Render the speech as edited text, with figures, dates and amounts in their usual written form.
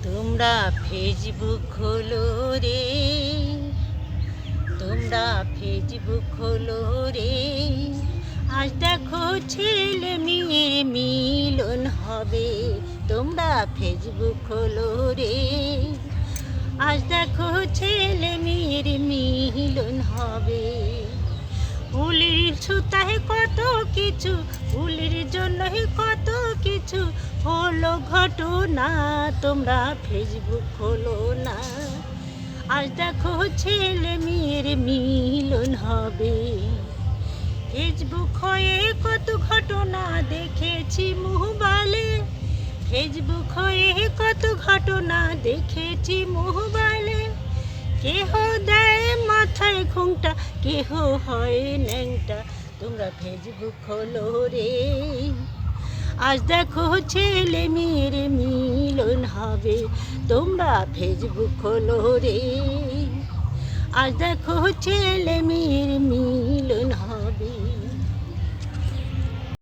তোমরা ফেসবুক খোলো রে, তোমরা ফেসবুক খোলো রে, আজ দেখো ছেলে মেয়ের মিলন হবে। তোমরা ফেসবুক খোলো রে, আজ দেখো ছেলে মেয়ের মিলন হবে। ফুলের সুতায় কত কিছু, ফুলের জন্য কত কিছু হলো ঘটনা। তোমরা ফেসবুক খোলো না, আজ দেখো ছেলে মেয়ের মিলন হবে। ফেসবুক হয়ে কত ঘটনা দেখেছি মোবাইলে, ফেসবুক হয়ে কত ঘটনা দেখেছি মোবাইলে। কেহ দেয় মাথায় ঘুমটা, কেহ হয় ন্যাংটা। তোমরা ফেসবুক খোলো রে, আজ দেখো ছেলে মেয়ের মিলন হবে। তোমরা ফেসবুক খোলো রে, আজ দেখো ছেলে মেয়ের মিলন